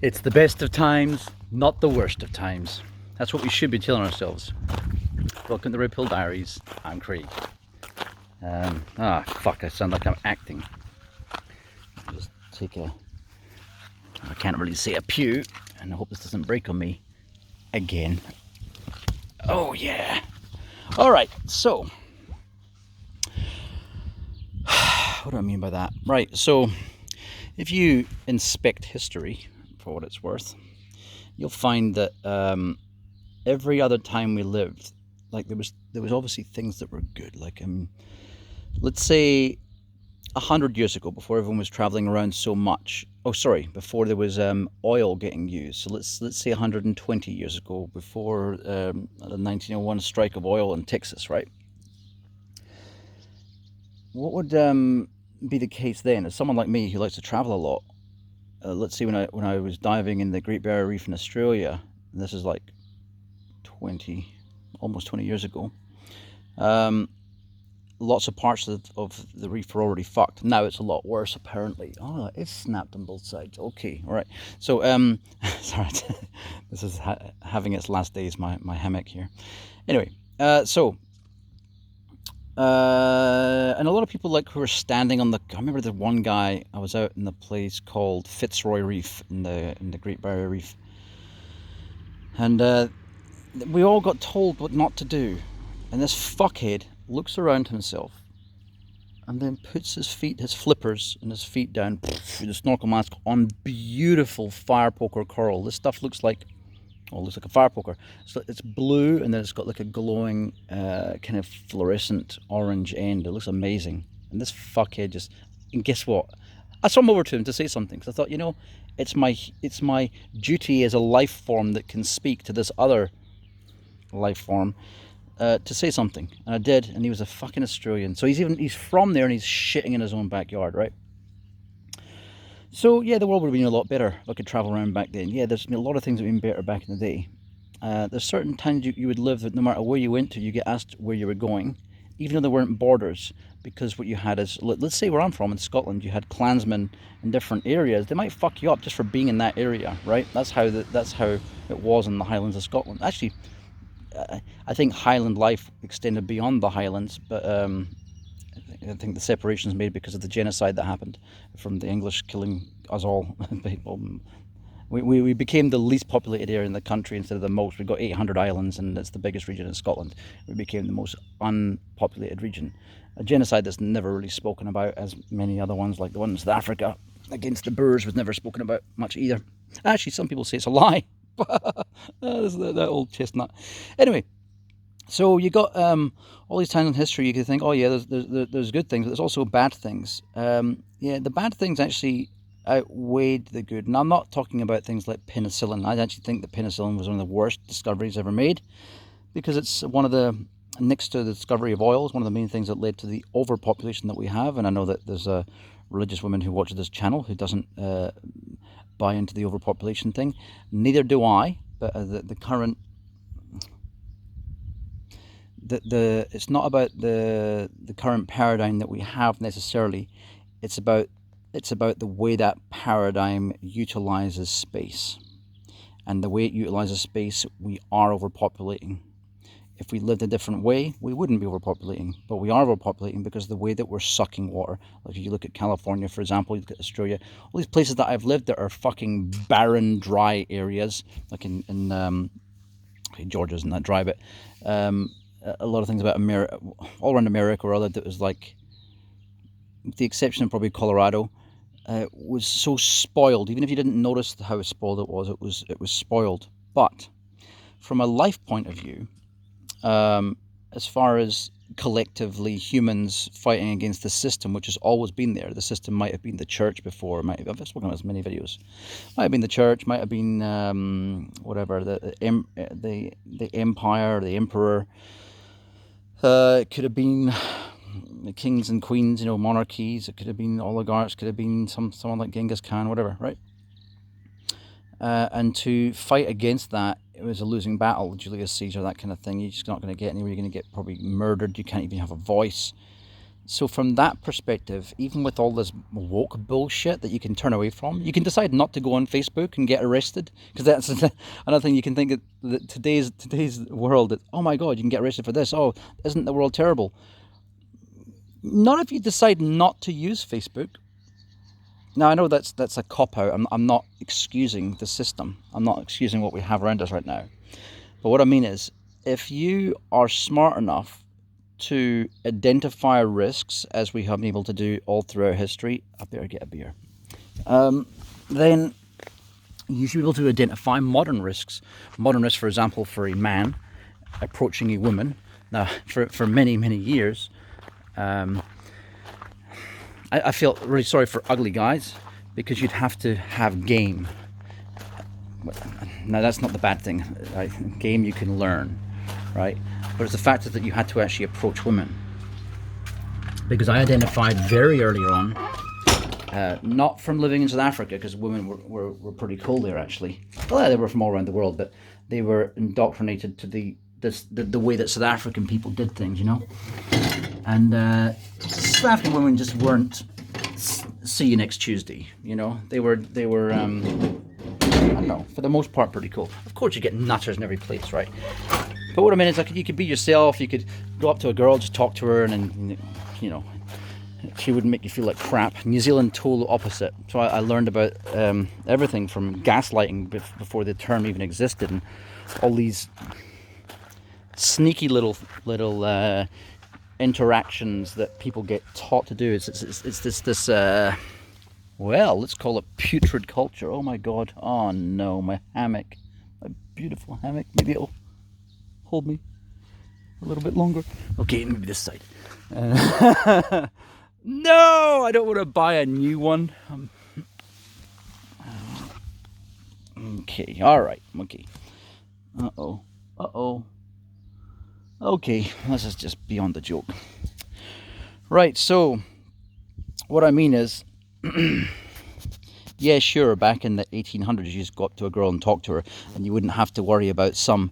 It's the best of times, not the worst of times. That's what we should be telling ourselves. Welcome to Red Pill Diaries. I'm Craig. Fuck, I sound like I'm acting. I'll just take a... I can't really see a pew, and I hope this doesn't break on me again. Oh yeah. Alright, so... What do I mean by that? Right, so if you inspect history, for what it's worth, you'll find that every other time we lived, like there was obviously things that were good. Like let's say 100 years ago, before everyone was traveling around so much. Oh, sorry, before there was oil getting used. So let's say 120 years ago, before the 1901 strike of oil in Texas, right? What would be the case then? As someone like me who likes to travel a lot, let's see, when I was diving in the Great Barrier Reef in Australia, and this is like almost 20 years ago, lots of parts of the reef were already fucked. Now it's a lot worse, apparently. Oh, it's snapped on both sides. Okay, all right. So, sorry, this is having its last days, my hammock here. Anyway, and a lot of people who were standing on I remember the one guy, I was out in the place called Fitzroy Reef in the Great Barrier Reef, and we all got told what not to do, and this fuckhead looks around himself and then puts his flippers and his feet down with a snorkel mask on beautiful fire poker coral. This stuff looks like a fire poker. So it's blue, and then it's got like a glowing kind of fluorescent orange end. It looks amazing. And this fuckhead and guess what? I swam over to him to say something, because I thought, it's my duty as a life form that can speak to this other life form to say something. And I did, and he was a fucking Australian. So he's from there, and he's shitting in his own backyard, right? So yeah, the world would have been a lot better if I could travel around back then. Yeah, there's a lot of things that would have been better back in the day. There's certain times you would live that no matter where you went to, you get asked where you were going, even though there weren't borders, because what you had is, let's say where I'm from in Scotland, you had clansmen in different areas. They might fuck you up just for being in that area, right? That's how it was in the Highlands of Scotland. Actually, I think Highland life extended beyond the Highlands, but I think the separation is made because of the genocide that happened from the English killing us all. We became the least populated area in the country instead of the most. We've got 800 islands, and it's the biggest region in Scotland. We became the most unpopulated region. A genocide that's never really spoken about, as many other ones, like the one in South Africa against the Boers, was never spoken about much either. Actually, some people say it's a lie. that old chestnut. Anyway, so you got all these times in history you could think, oh yeah, there's good things, but there's also bad things. Yeah, the bad things actually outweighed the good. And I'm not talking about things like penicillin. I actually think that penicillin was one of the worst discoveries ever made, because it's next to the discovery of oil, is one of the main things that led to the overpopulation that we have. And I know that there's a religious woman who watches this channel who doesn't buy into the overpopulation thing. Neither do I, but the current... it's not about the current paradigm that we have necessarily. It's about the way that paradigm utilizes space, and the way it utilizes space, we are overpopulating. If we lived a different way, we wouldn't be overpopulating, but we are overpopulating because of the way that we're sucking water. Like if you look at California, for example, you look at Australia, all these places that I've lived that are fucking barren, dry areas, like in Georgia isn't that dry, but a lot of things about America, all around America, or other, that was like, with the exception of probably Colorado, was so spoiled. Even if you didn't notice how spoiled it was spoiled. But from a life point of view, as far as collectively humans fighting against the system, which has always been there. The system might have been the church before. I've spoken about this in many videos. Might have been the church. Might have been whatever, the empire, the emperor. It could have been the kings and queens, monarchies. It could have been oligarchs. Could have been someone like Genghis Khan, whatever, right? And to fight against that, it was a losing battle. Julius Caesar, that kind of thing. You're just not going to get anywhere. You're going to get probably murdered. You can't even have a voice. So from that perspective, even with all this woke bullshit that you can turn away from, you can decide not to go on Facebook and get arrested. Because that's another thing you can think that today's world, oh my God, you can get arrested for this. Oh, isn't the world terrible? Not if you decide not to use Facebook. Now, I know that's a cop-out. I'm not excusing the system. I'm not excusing what we have around us right now. But what I mean is, if you are smart enough to identify risks, as we have been able to do all throughout history, I better get a beer, then you should be able to identify modern risks. Modern risks, for example, for a man approaching a woman. Now, for many, many years, I feel really sorry for ugly guys, because you'd have to have game. Now, that's not the bad thing, right? Game you can learn, right? But it's the fact that you had to actually approach women. Because I identified very early on, not from living in South Africa, because women were pretty cool there, actually. Well, they were from all around the world, but they were indoctrinated to the way that South African people did things, you know? And South African women just weren't, see you next Tuesday, you know? They were I don't know, for the most part, pretty cool. Of course, you get nutters in every place, right? But what I mean is, like, you could be yourself. You could go up to a girl, just talk to her, and then, you know, she wouldn't make you feel like crap. New Zealand, total opposite. So I learned about everything from gaslighting before the term even existed, and all these sneaky little interactions that people get taught to do. It's this well, let's call it putrid culture. Oh my God. Oh no, my hammock, my beautiful hammock. Maybe it'll hold me a little bit longer. Okay, maybe this side. No, I don't want to buy a new one. Okay, all right, okay. Uh-oh. Okay, this is just beyond the joke. Right, so what I mean is, yeah, sure, back in the 1800s, you just go up to a girl and talk to her, and you wouldn't have to worry about some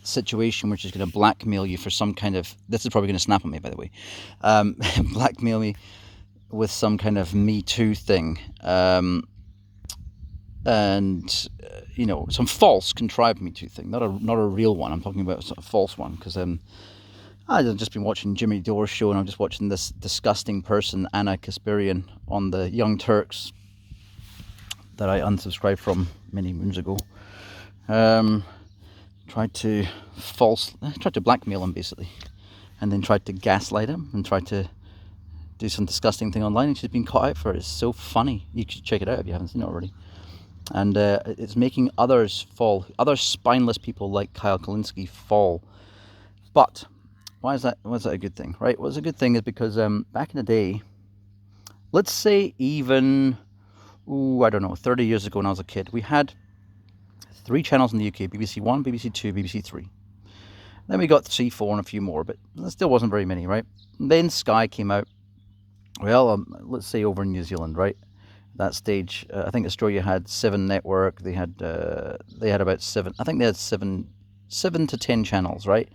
situation which is going to blackmail you for some kind of, this is probably going to snap on me, by the way, blackmail me with some kind of Me Too thing, and you know, some false, contrived Me Too thing, not a real one. I'm talking about a sort of false one, because I've just been watching Jimmy Dore's show, and I'm just watching this disgusting person, Anna Kasparian, on the Young Turks, that I unsubscribed from many moons ago. Tried to blackmail him, basically, and then tried to gaslight him, and tried to do some disgusting thing online, and she's been caught out for it. It's so funny. You should check it out if you haven't seen it already. And it's making others fall, other spineless people like Kyle Kalinske fall. But why is that a good thing, right? Well, it's a good thing is because back in the day, let's say even, I don't know, 30 years ago when I was a kid, we had 3 channels in the UK, BBC 1, BBC 2, BBC 3. Then we got C4 and a few more, but there still wasn't very many, right? And then Sky came out, well, let's say over in New Zealand, right? That stage, I think Australia had 7 network, they had about 7, I think they had 7 to 10 channels, right?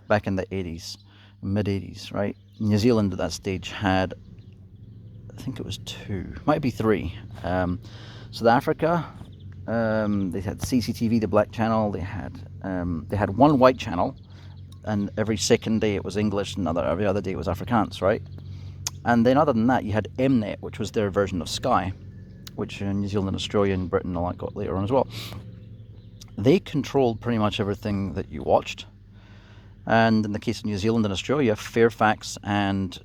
Back in the 80s, mid-80s, right? New Zealand at that stage had, I think it was 2, might be 3. South Africa, they had CCTV, the black channel. They had 1 white channel, and every second day it was English, and every other day it was Afrikaans, right? And then other than that, you had Mnet, which was their version of Sky, which New Zealand, Australia, and Britain and all that got later on as well. They controlled pretty much everything that you watched. And in the case of New Zealand and Australia, Fairfax and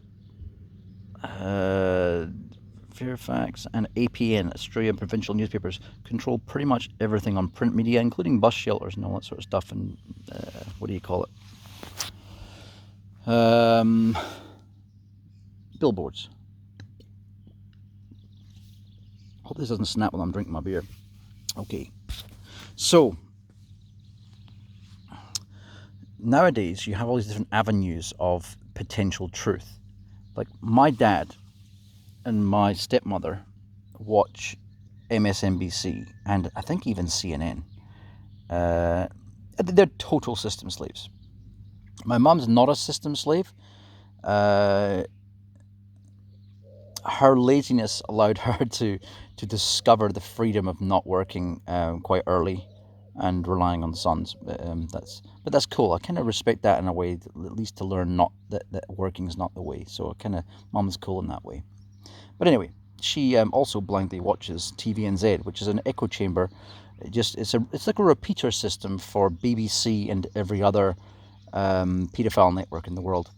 APN, Australian Provincial Newspapers, control pretty much everything on print media, including bus shelters and all that sort of stuff, and what do you call it? Billboards. Hope this doesn't snap while I'm drinking my beer. Okay, so nowadays you have all these different avenues of potential truth. Like, my dad and my stepmother watch MSNBC and I think even CNN. They're total system slaves. My mum's not a system slave. Uh, her laziness allowed her to discover the freedom of not working quite early and relying on sons. That's cool. I kind of respect that in a way, at least to learn not that working is not the way. So kind of mom's cool in that way. But anyway, she also blindly watches TVNZ, which is an echo chamber. It's like a repeater system for BBC and every other paedophile network in the world.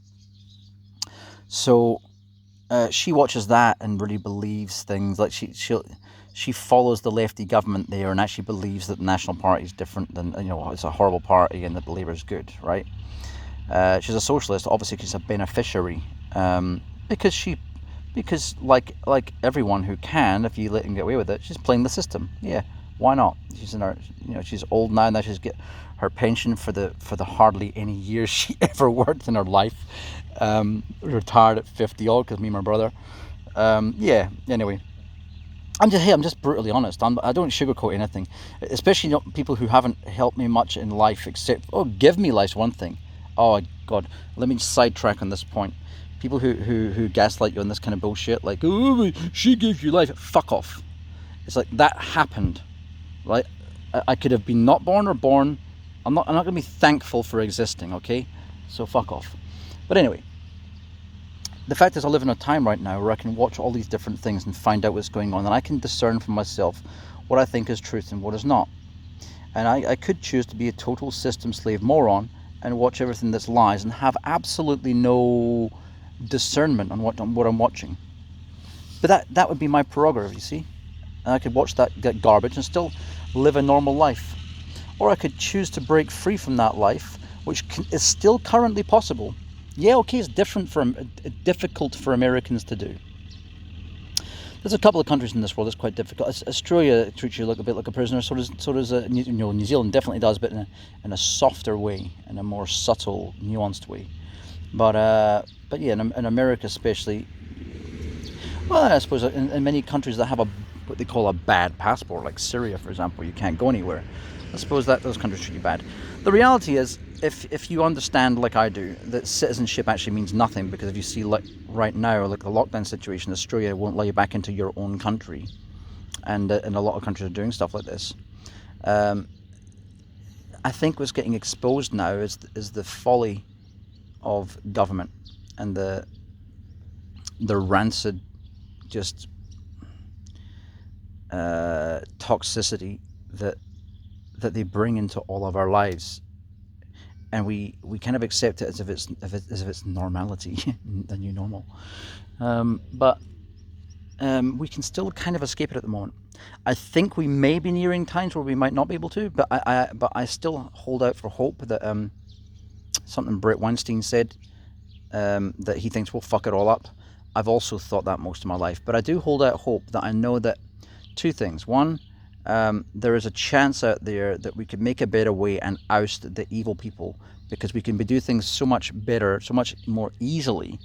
So she watches that and really believes things like she follows the lefty government there and actually believes that the National Party is different than, it's a horrible party and that the Labour is good, right? She's a socialist, obviously she's a beneficiary, because like everyone who can, if you let them get away with it, she's playing the system. Yeah, why not? She's old now. Now she's get her pension for the hardly any years she ever worked in her life. Retired at 50 odd, because me and my brother. Yeah. Anyway, I'm just brutally honest. I don't sugarcoat anything, especially not people who haven't helped me much in life. Except, give me life's one thing. Oh God, let me sidetrack on this point. People who gaslight you on this kind of bullshit, like, oh, she gave you life. Fuck off. It's like, that happened, right? I could have been not born or born. I'm not going to be thankful for existing, okay? So fuck off. But anyway, the fact is I live in a time right now where I can watch all these different things and find out what's going on, and I can discern for myself what I think is truth and what is not. And I could choose to be a total system slave moron and watch everything that's lies and have absolutely no discernment on what I'm watching. But that would be my prerogative, you see. And I could watch that garbage and still live a normal life. Or I could choose to break free from that life, which is still currently possible. Yeah, okay, it's difficult for Americans to do. There's a couple of countries in this world that's quite difficult. Australia treats you a bit like a prisoner. So does New Zealand definitely does, but in a softer way, in a more subtle, nuanced way. But yeah, in America especially, well, I suppose in many countries that have what they call a bad passport, like Syria, for example, you can't go anywhere. I suppose that those countries treat you bad. The reality is, if you understand, like I do, that citizenship actually means nothing, because if you see, like right now, like the lockdown situation, Australia won't let you back into your own country, and a lot of countries are doing stuff like this. I think what's getting exposed now is the folly of government and the rancid just toxicity that they bring into all of our lives, and we kind of accept it as if it's normality, the new normal. But we can still kind of escape it at the moment. I think we may be nearing times where we might not be able to, but I still hold out for hope that something Brett Weinstein said, that he thinks we'll fuck it all up. I've also thought that most of my life, but I do hold out hope that I know that two things. One, there is a chance out there that we could make a better way and oust the evil people, because we can do things so much better, so much more easily,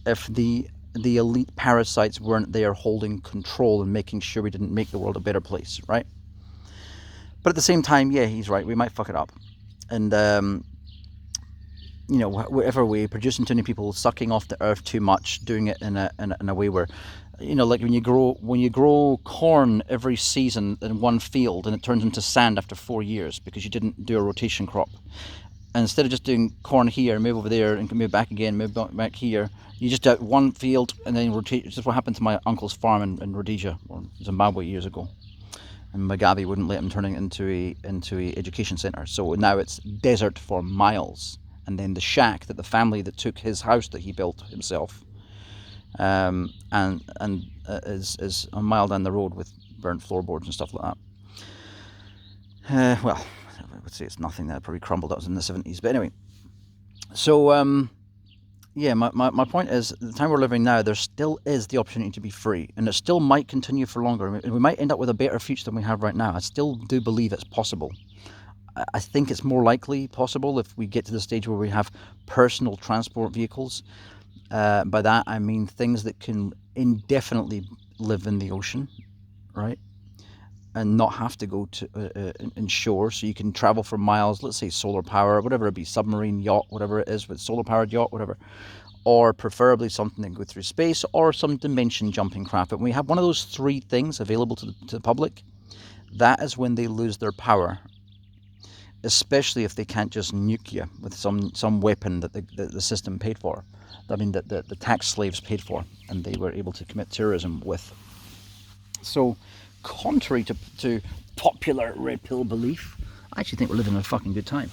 if the elite parasites weren't there holding control and making sure we didn't make the world a better place, right? But at the same time, yeah, he's right, we might fuck it up. And whatever way, producing too many people, sucking off the earth too much, doing it in a way where, like when you grow corn every season in one field and it turns into sand after 4 years because you didn't do a rotation crop. And instead of just doing corn here, move over there, and move back again, move back here, you just do one field and then rotate. This is what happened to my uncle's farm in Rhodesia or Zimbabwe years ago. And Mugabe wouldn't let him turn it into a education centre. So now it's desert for miles. And then the shack that the family that took his house that he built himself, and is a mile down the road with burnt floorboards and stuff like that. Well, I would say it's nothing that probably crumbled. That was in the 70s. But anyway, so yeah, my point is, the time we're living now, there still is the opportunity to be free, and it still might continue for longer. And we might end up with a better future than we have right now. I still do believe it's possible. I think it's more likely possible if we get to the stage where we have personal transport vehicles. By that I mean things that can indefinitely live in the ocean, right? And not have to go to inshore, so you can travel for miles. Let's say solar power, whatever it be, submarine, yacht, whatever it is, with solar powered yacht, whatever. or preferably something that can go through space, or some dimension jumping craft. But when we have one of those three things available to the public, that is when they lose their power, especially if they can't just nuke you with some weapon that the system paid for. I mean, that the tax slaves paid for, and they were able to commit terrorism with. So, contrary to popular red pill belief, I actually think we're living a fucking good time.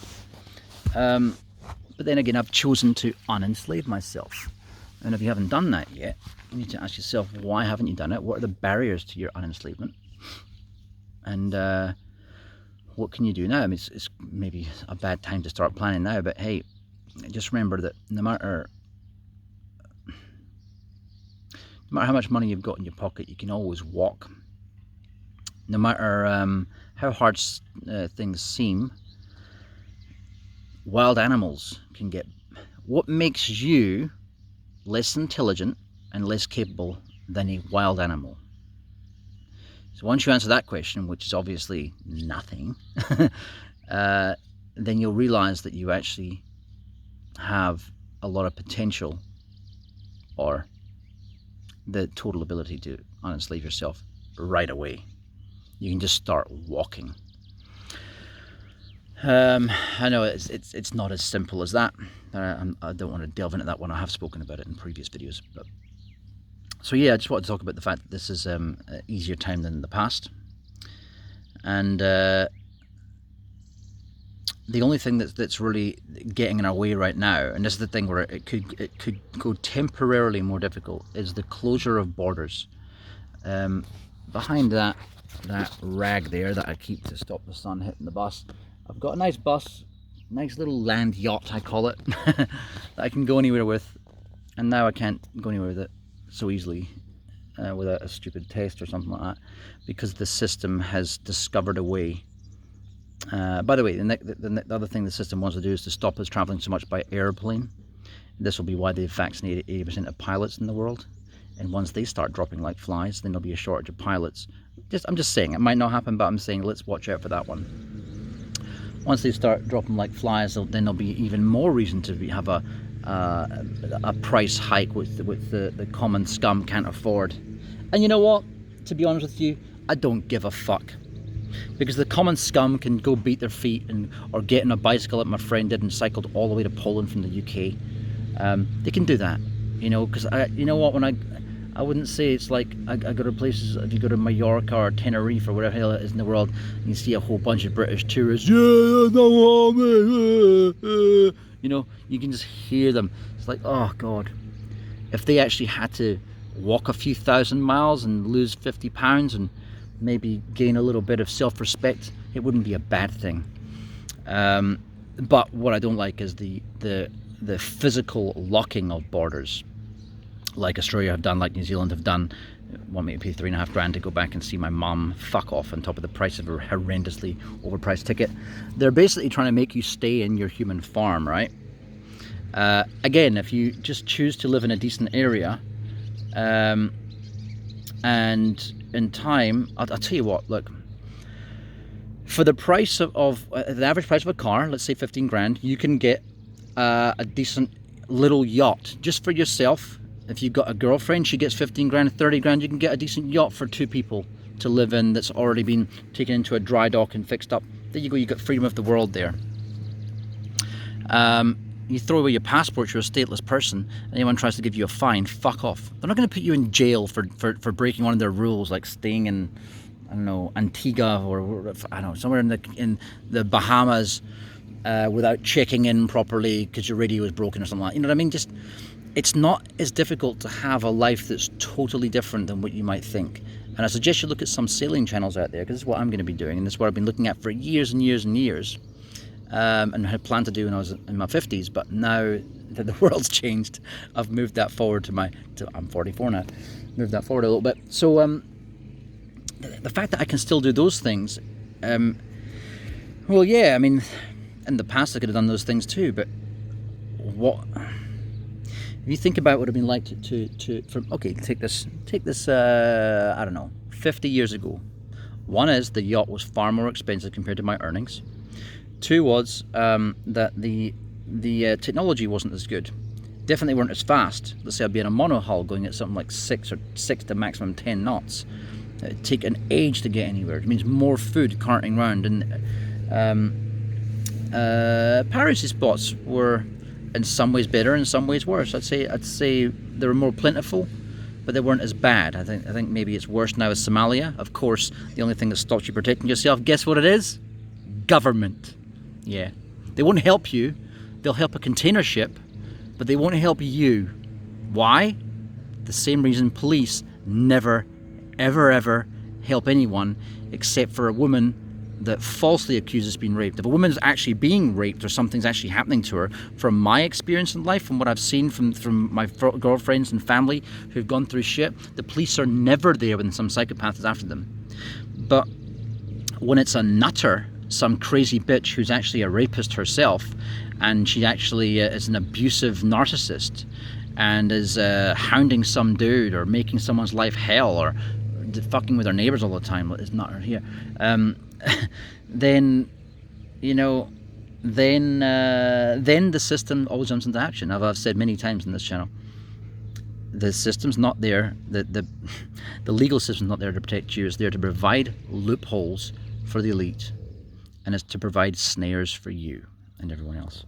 But then again, I've chosen to unenslave myself. And if you haven't done that yet, you need to ask yourself, why haven't you done it? What are the barriers to your unenslavement? And what can you do now? I mean, it's maybe a bad time to start planning now, but hey, just remember that no matter how much money you've got in your pocket, you can always walk. No matter how hard things seem, wild animals can get... What makes you less intelligent and less capable than a wild animal? So once you answer that question, which is obviously nothing, then you'll realize that you actually have a lot of potential, or the total ability to unenslave yourself right away. You can just start walking. I know it's not as simple as that. I don't want to delve into that one. I have spoken about it in previous videos. But so yeah, I just wanted to talk about the fact that this is an easier time than the past. And the only thing that's really getting in our way right now, and this is the thing where it could go temporarily more difficult, is the closure of borders. Behind that rag there that I keep to stop the sun hitting the bus, I've got a nice bus, nice little land yacht I call it, that I can go anywhere with. And now I can't go anywhere with it so easily without a stupid test or something like that, because the system has discovered a way. By the way, the other thing the system wants to do is to stop us traveling so much by airplane. This will be why they've vaccinated 80% of pilots in the world. And once they start dropping like flies, then there'll be a shortage of pilots. I'm just saying, it might not happen, but I'm saying let's watch out for that one. Once they start dropping like flies, then there'll be even more reason to have a price hike with the common scum can't afford. And you know what? To be honest with you, I don't give a fuck. Because the common scum can go beat their feet or get on a bicycle like my friend did and cycled all the way to Poland from the UK. They can do that, you know, because you know what, when I wouldn't say it's like I go to places, if you go to Mallorca or Tenerife or whatever the hell it is in the world, and you see a whole bunch of British tourists, you know, you can just hear them. It's like, oh God, if they actually had to walk a few thousand miles and lose 50 pounds and maybe gain a little bit of self-respect, it wouldn't be a bad thing. But what I don't like is the physical locking of borders, like Australia have done, like New Zealand have done. Want me to pay $3.5 grand to go back and see my mum? Fuck off, on top of the price of a horrendously overpriced ticket. They're basically trying to make you stay in your human farm, right? Again, if you just choose to live in a decent area, and in time, I'll tell you what, look, for the price of the average price of a car, let's say 15 grand, you can get a decent little yacht just for yourself. If you've got a girlfriend, she gets 15 grand, 30 grand, you can get a decent yacht for two people to live in that's already been taken into a dry dock and fixed up. There you go, you got freedom of the world there. You throw away your passport, you're a stateless person, and anyone tries to give you a fine, fuck off. They're not going to put you in jail for breaking one of their rules, like staying in, I don't know, Antigua or I don't know, somewhere in the Bahamas without checking in properly because your radio was broken or something like that. You know what I mean? Just, it's not as difficult to have a life that's totally different than what you might think. And I suggest you look at some sailing channels out there, because this is what I'm going to be doing, and this is what I've been looking at for years and years and years. And had planned to do when I was in my 50s, but now that the world's changed, I've moved that forward to I'm 44 now, moved that forward a little bit. So the fact that I can still do those things, well, yeah, I mean, in the past I could have done those things too, but what, if you think about what it would have been like okay, take this, I don't know, 50 years ago. One is the yacht was far more expensive compared to my earnings. Two was that the technology wasn't as good. Definitely weren't as fast. Let's say I'd be in a monohull going at something like 6 to maximum 10 knots. It'd take an age to get anywhere. It means more food carting around. And piracy spots were in some ways better, in some ways worse. I'd say they were more plentiful, but they weren't as bad. I think maybe it's worse now as Somalia. Of course, the only thing that stops you protecting yourself, guess what it is? Government. Yeah. They won't help you. They'll help a container ship, but they won't help you. Why? The same reason police never, ever, ever help anyone except for a woman that falsely accuses being raped. If a woman's actually being raped or something's actually happening to her, from my experience in life, from what I've seen from my girlfriends and family who've gone through shit, the police are never there when some psychopath is after them. But when it's a nutter, some crazy bitch who's actually a rapist herself, and she actually is an abusive narcissist and is hounding some dude or making someone's life hell or fucking with her neighbors all the time, it's not her here, then the system always jumps into action. I've said many times in this channel, the system's not there, the legal system's not there to protect you. It's there to provide loopholes for the elite, and it's to provide snares for you and everyone else.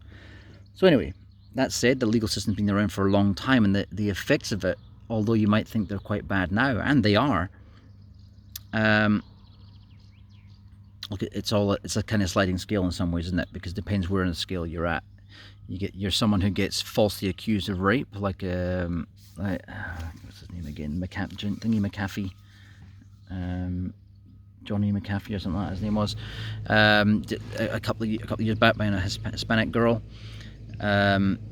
So anyway, that said, the legal system's been around for a long time, and the effects of it, although you might think they're quite bad now, and they are, look, it's a kind of sliding scale in some ways, isn't it? Because it depends where on the scale you're at. You're someone who gets falsely accused of rape, like what's his name again? McAfee, Johnny McAfee or something like that his name was. A couple of years back by a Hispanic girl.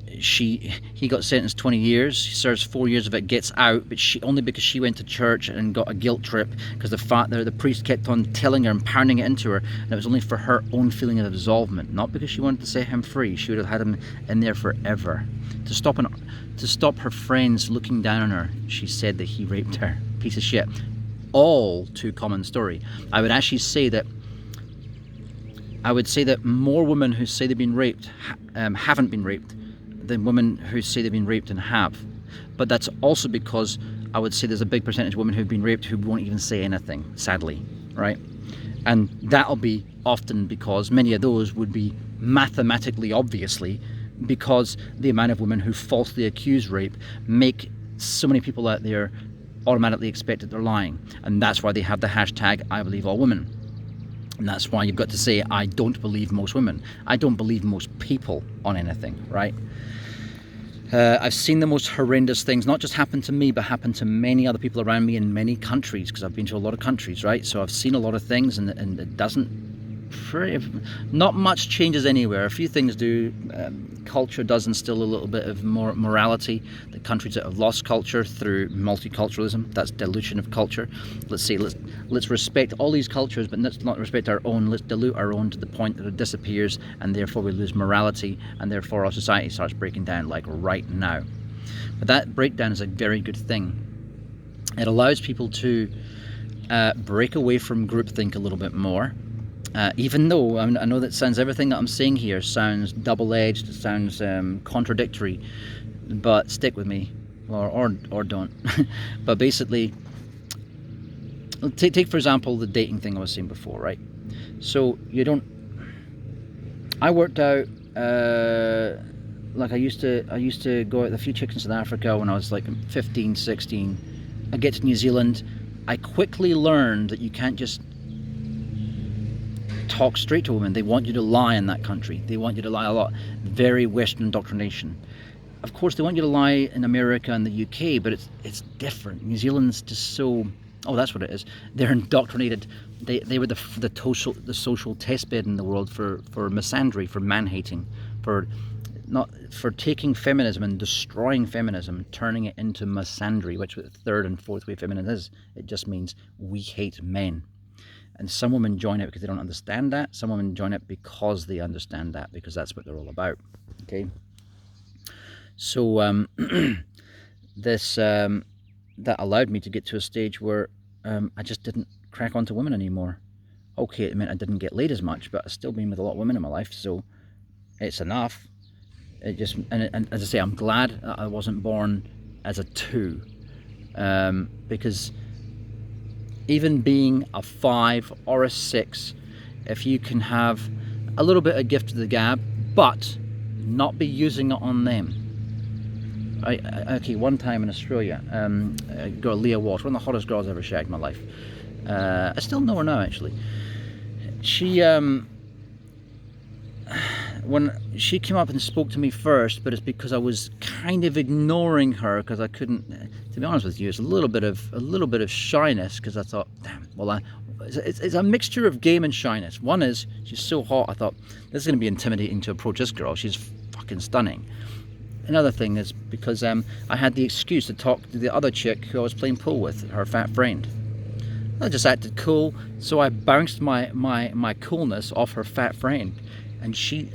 He got sentenced 20 years. He serves 4 years of it, gets out, but only because she went to church and got a guilt trip because the priest kept on telling her and pounding it into her, and it was only for her own feeling of absolvement, not because she wanted to set him free. She would have had him in there forever. To stop her friends looking down on her, she said that he raped her. Piece of shit. All too common story. I would say that more women who say they've been raped haven't been raped than women who say they've been raped and have. But that's also because I would say there's a big percentage of women who've been raped who won't even say anything, sadly, right? And that'll be often because many of those would be mathematically, obviously, because the amount of women who falsely accuse rape make so many people out there automatically expect that they're lying. And that's why they have the hashtag I believe all women. And that's why you've got to say, I don't believe most women. I don't believe most people on anything, right? I've seen the most horrendous things, not just happen to me, but happen to many other people around me in many countries, because I've been to a lot of countries, right? So I've seen a lot of things, and it doesn't... Not much changes anywhere. A few things do. Culture does instill a little bit of more morality. The countries that have lost culture through multiculturalism, that's dilution of culture. Let's respect all these cultures, but let's not respect our own. Let's dilute our own to the point that it disappears, and therefore we lose morality, and therefore our society starts breaking down, like right now. But that breakdown is a very good thing. It allows people to break away from groupthink a little bit more. Even though I know that everything that I'm saying here sounds double-edged, it sounds contradictory, but stick with me, or don't. But basically, take for example the dating thing I was saying before, right? So I worked out, like I used to go out with a few chicks in South Africa when I was like 15, 16. I get to New Zealand, I quickly learned that you can't just talk straight to women. They want you to lie in that country. They want you to lie a lot. Very Western indoctrination. Of course, they want you to lie in America and the UK, but it's different. New Zealand's just so... Oh, that's what it is. They're indoctrinated. They were the social test bed in the world for misandry, for man-hating, for taking feminism and destroying feminism, turning it into misandry, which the third and fourth way feminism is. It just means we hate men. And some women join it because they don't understand that. Some women join it because they understand that, because that's what they're all about. Okay. So that allowed me to get to a stage where I just didn't crack onto women anymore. Okay, it meant I didn't get laid as much, but I've still been with a lot of women in my life, so it's enough. It just, and as I say, I'm glad that I wasn't born as a 2, because even being a 5 or a 6, if you can have a little bit of gift of the gab, but not be using it on them. Okay, one time in Australia, a girl, Leah Walsh, one of the hottest girls I ever shagged in my life. I still know her now, actually. She, when she came up and spoke to me first, but it's because I was kind of ignoring her because I couldn't. To be honest with you, it's a little bit of shyness, because I thought, damn, well, it's a mixture of game and shyness. One is she's so hot, I thought this is going to be intimidating to approach this girl. She's fucking stunning. Another thing is because I had the excuse to talk to the other chick who I was playing pool with, her fat friend. I just acted cool, so I bounced my coolness off her fat friend. And she,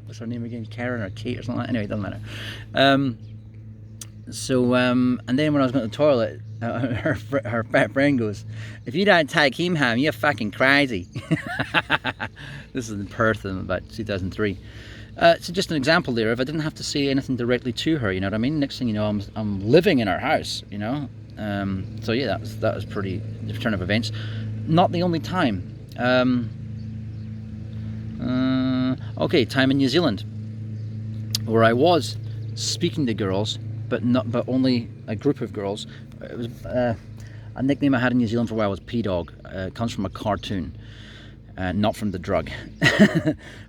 what's her name again? Karen or Kate or something like that? Anyway, it doesn't matter. And then when I was going to the toilet, her fat friend goes, "If you don't take him home, you're fucking crazy." This is in Perth in about 2003. So just an example there. If I didn't have to say anything directly to her, you know what I mean? Next thing you know, I'm living in her house, you know. So yeah, that was pretty the turn of events. Not the only time. Okay, time in New Zealand, where I was speaking to girls, but only a group of girls. It was a nickname I had in New Zealand for a while was Pdog. It comes from a cartoon, not from the drug.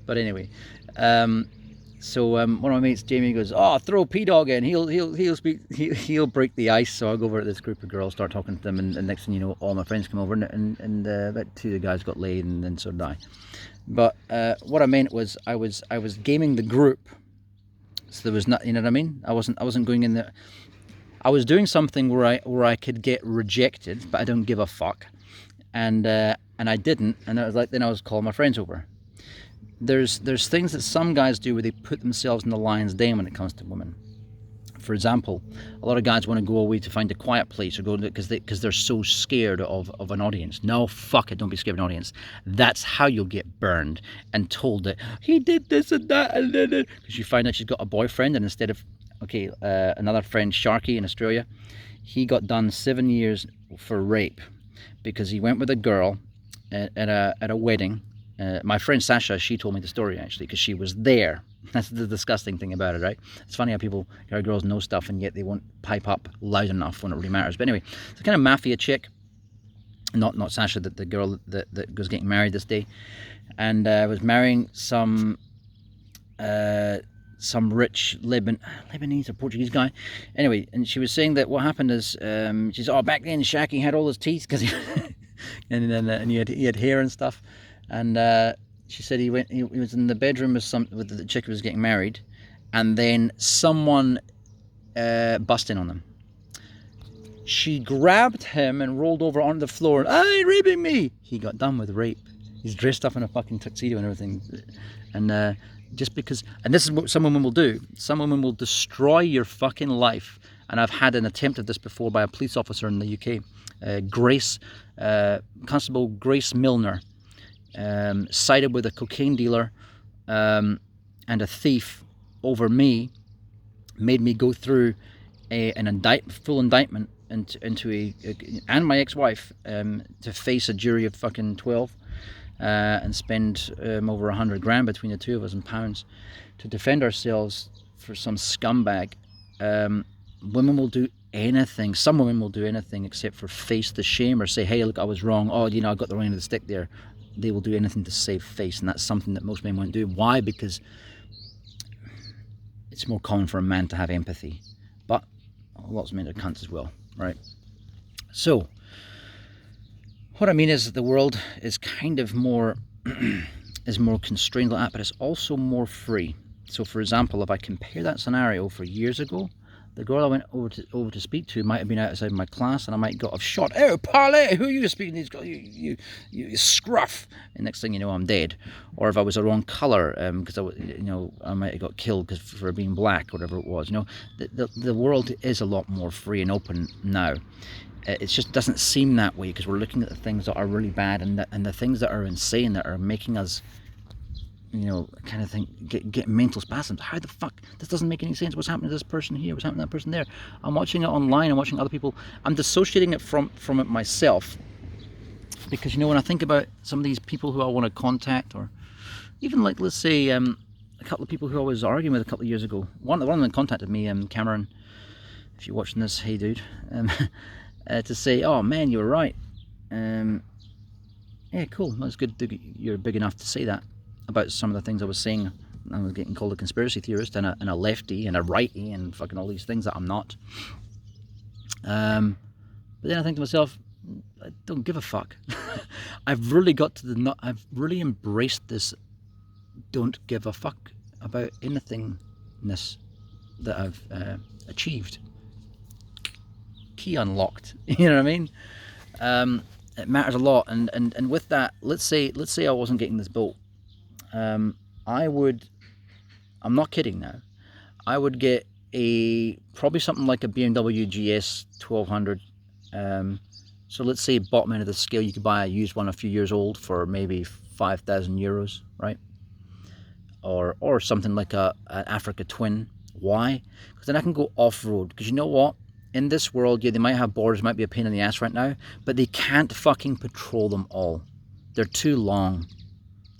But anyway, so one of my mates, Jamie, goes, "Oh, throw Pdog in. He'll break the ice." So I'll go over to this group of girls, start talking to them, and next thing you know, all my friends come over, and about 2 of the guys got laid, and then so did I. But what I meant was I was gaming the group, so there was not, you know what I mean. I wasn't going in there. I was doing something where I could get rejected, but I don't give a fuck, and I didn't, and I was like, then I was calling my friends over. There's things that some guys do where they put themselves in the lion's den when it comes to women. For example, a lot of guys want to go away to find a quiet place or go because they're so scared of an audience. No, fuck it, don't be scared of an audience. That's how you'll get burned and told that he did this and that, and then because you find out she's got a boyfriend, and instead of another friend, Sharky in Australia, he got done 7 years for rape because he went with a girl at a wedding. My friend Sasha, she told me the story actually because she was there. That's the disgusting thing about it, right? It's funny how girls know stuff and yet they won't pipe up loud enough when it really matters. But anyway, it's a kind of mafia chick, not Sasha, the girl that was getting married this day, and was marrying some rich Lebanese or Portuguese guy. Anyway, and she was saying that what happened is she's back then Sharky had all his teeth because and he had hair and stuff, and she said he was in the bedroom with the chick who was getting married, and then someone bust in on them. She grabbed him and rolled over onto the floor. "Hey, raping me!" He got done with rape. He's dressed up in a fucking tuxedo and everything, and just because. And this is what some women will do. Some women will destroy your fucking life. And I've had an attempt at this before by a police officer in the UK, Constable Grace Milner. Sided with a cocaine dealer and a thief over me, made me go through full indictment into and my ex-wife to face a jury of fucking 12 and spend over 100 grand between the two of us in pounds to defend ourselves for some scumbag. Women will do anything. Some women will do anything except for face the shame or say, "Hey, look, I was wrong. Oh, I got the wrong end of the stick there." They will do anything to save face, and that's something that most men won't do. Why? Because it's more common for a man to have empathy, but lots of men are cunts as well, right? So what I mean is that the world is kind of more is more constrained like that, but it's also more free. So for example, if I compare that scenario for years ago, the girl I went over to speak to might have been outside my class, and I might got shot. "Oh, Parlay, who are you speaking to? These girls? You scruff!" And next thing you know, I'm dead. Or if I was the wrong colour, because I might have got killed for being black, whatever it was. The world is a lot more free and open now. It just doesn't seem that way because we're looking at the things that are really bad and the things that are insane that are making us kind of think, get mental spasms. How the fuck? This doesn't make any sense. What's happening to this person here? What's happening to that person there? I'm watching it online. I'm watching other people. I'm dissociating it from it myself. Because, when I think about some of these people who I want to contact, or even like, let's say, a couple of people who I was arguing with a couple of years ago. One of them contacted me, Cameron, if you're watching this, hey dude, to say, oh man, you were right. Yeah, cool. That's good. You're big enough to say that about some of the things I was saying. I was getting called a conspiracy theorist and a lefty and a righty and fucking all these things that I'm not. But then I think to myself, I don't give a fuck. I've really I've really embraced this don't give a fuck about anythingness that I've achieved. Key unlocked. You know what I mean? It matters a lot, and with that, let's say I wasn't getting this boat. I'm not kidding now, I would get probably something like a BMW GS 1200. So let's say bottom end of the scale, you could buy a used one a few years old for maybe 5,000 euros, right? Or something like an Africa Twin. Why? Because then I can go off-road. Because you know what? In this world, yeah, they might have borders, might be a pain in the ass right now, but they can't fucking patrol them all. They're too long.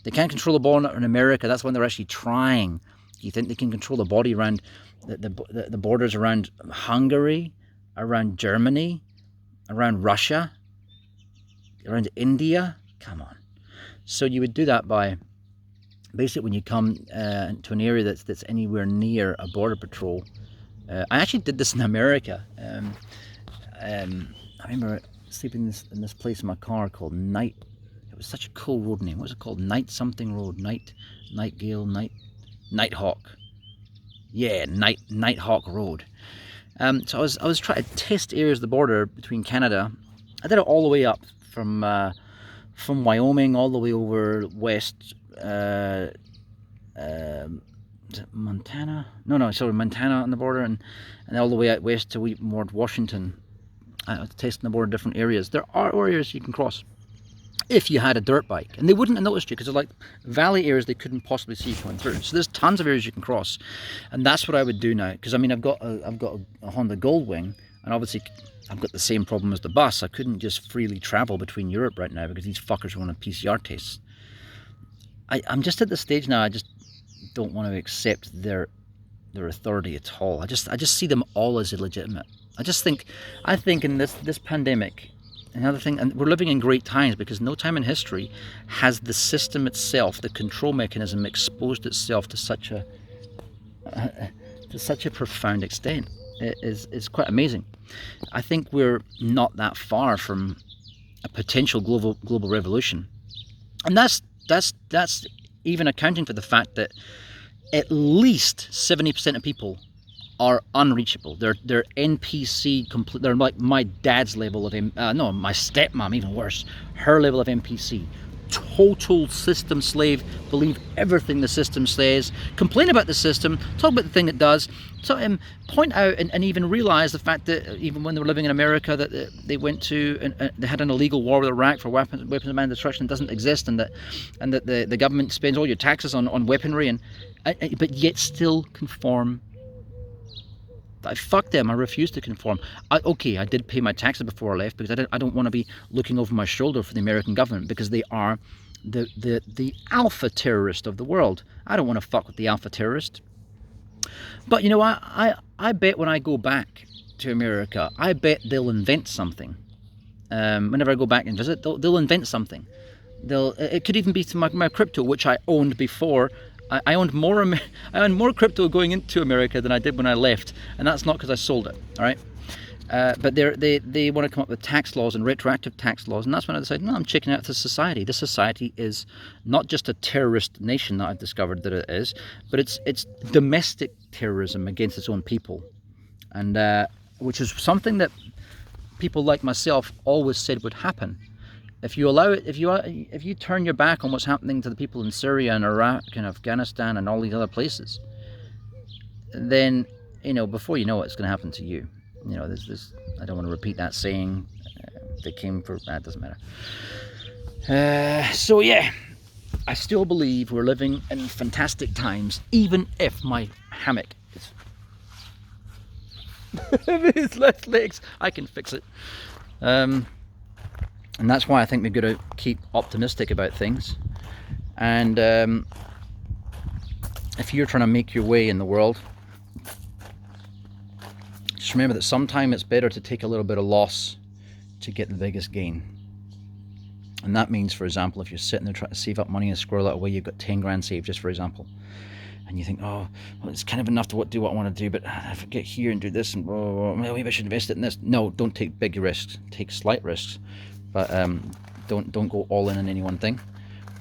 They can't control the border in America. That's when they're actually trying. Do you think they can control the body around the borders around Hungary, around Germany, around Russia, around India? Come on. So you would do that by basically when you come to an area that's anywhere near a border patrol. I actually did this in America. I remember sleeping in this place in my car called Night. It was such a cool road name. What was it called? Night something road. Nightingale. Nighthawk. Yeah, Nighthawk Road. So I was trying to test areas of the border between Canada. I did it all the way up from Wyoming all the way over west. Montana? No, sorry, Montana on the border, and all the way out west to more Washington. I was testing the border in different areas. There are areas you can cross if you had a dirt bike, and they wouldn't have noticed you because they're like valley areas they couldn't possibly see you coming through. So there's tons of areas you can cross, and that's what I would do now. Because I mean, I've got a Honda Goldwing, and obviously I've got the same problem as the bus. I couldn't just freely travel between Europe right now because these fuckers want a PCR test. I'm just at the stage now. I just don't want to accept their authority at all. I just see them all as illegitimate. I think in this pandemic, another thing, and we're living in great times because no time in history has the system itself, the control mechanism, exposed itself to such a profound extent. It's quite amazing. I think we're not that far from a potential global revolution, and that's even accounting for the fact that at least 70% of people are unreachable. They're NPC complete. They're like my dad's level of my stepmom, even worse. Her level of NPC. Total system slave. Believe everything the system says. Complain about the system. Talk about the thing it does. So point out and even realize the fact that even when they were living in America, that they went to and they had an illegal war with Iraq for weapons of mass destruction doesn't exist, and that the government spends all your taxes on weaponry but yet still conform. Fuck them. I refuse to conform. I did pay my taxes before I left because I don't want to be looking over my shoulder for the American government because they are the alpha terrorist of the world. I don't want to fuck with the alpha terrorist. But I bet when I go back to America, I bet they'll invent something. Whenever I go back and visit, they'll invent something. It could even be to my crypto, which I owned before. I owned more crypto going into America than I did when I left, and that's not because I sold it. All right, but they want to come up with tax laws and retroactive tax laws, and that's when I decided, no, I'm checking out this society. This society is not just a terrorist nation that I've discovered that it is, but it's domestic terrorism against its own people, and which is something that people like myself always said would happen. If you allow it, if you turn your back on what's happening to the people in Syria and Iraq and Afghanistan and all these other places, then before you know it, it's going to happen to you. There's this. I don't want to repeat that saying. They came for that. Doesn't matter. So yeah, I still believe we're living in fantastic times, even if my hammock is his left legs. I can fix it. And that's why I think we've got to keep optimistic about things. And if you're trying to make your way in the world, just remember that sometimes it's better to take a little bit of loss to get the biggest gain. And that means, for example, if you're sitting there trying to save up money and squirrel it away, you've got 10 grand saved, just for example, and you think, oh, well, it's kind of enough to do what I want to do, but if I get here and do this, and maybe I should invest it in this. No, don't take big risks. Take slight risks, but don't go all in on any one thing.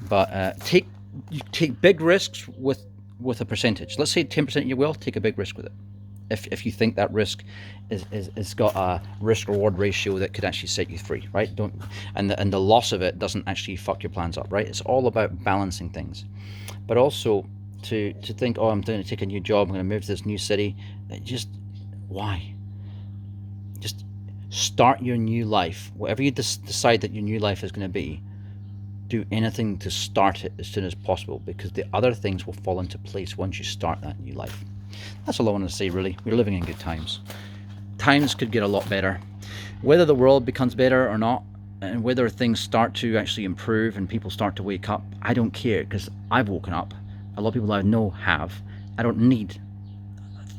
But take big risks with a percentage. Let's say 10% of your wealth. Take a big risk with it. If you think that risk is got a risk reward ratio that could actually set you free, right? And the loss of it doesn't actually fuck your plans up, right? It's all about balancing things, but also to think, oh, I'm going to take a new job, I'm going to move to this new city. Just why? Just start your new life, whatever you decide that your new life is going to be. Do anything to start it as soon as possible, because the other things will fall into place once you start that new life. That's all I want to say, really. We're living in good times. Times could get a lot better. Whether the world becomes better or not, and whether things start to actually improve and people start to wake up, I don't care, because I've woken up. A lot of people I know have. I don't need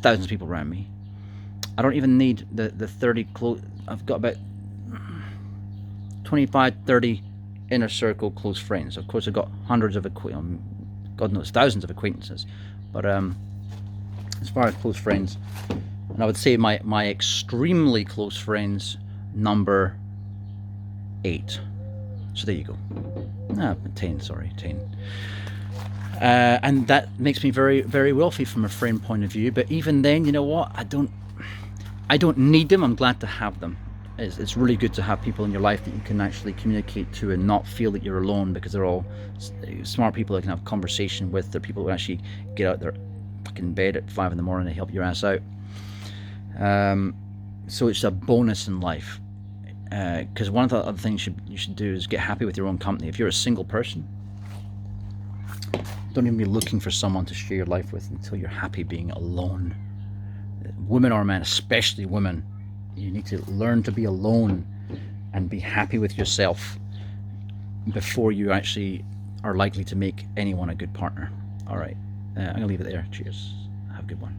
thousands of people around me. I don't even need the 30 close. I've got about 25, 30 inner circle close friends. Of course, I've got hundreds of God knows, thousands of acquaintances. But as far as close friends, and I would say my extremely close friends number 8. So there you go. 10, sorry, 10. And that makes me very, very wealthy from a friend point of view. But even then, you know what? I don't need them. I'm glad to have them. It's really good to have people in your life that you can actually communicate to and not feel that you're alone, because they're all smart people that can have a conversation with. They're people who actually get out their fucking bed at 5 in the morning to help your ass out. So it's a bonus in life. Because one of the other things you should do is get happy with your own company. If you're a single person, don't even be looking for someone to share your life with until you're happy being alone. Women or men, especially women, you need to learn to be alone and be happy with yourself before you actually are likely to make anyone a good partner. All right, I'm gonna leave it there. Cheers. Have a good one.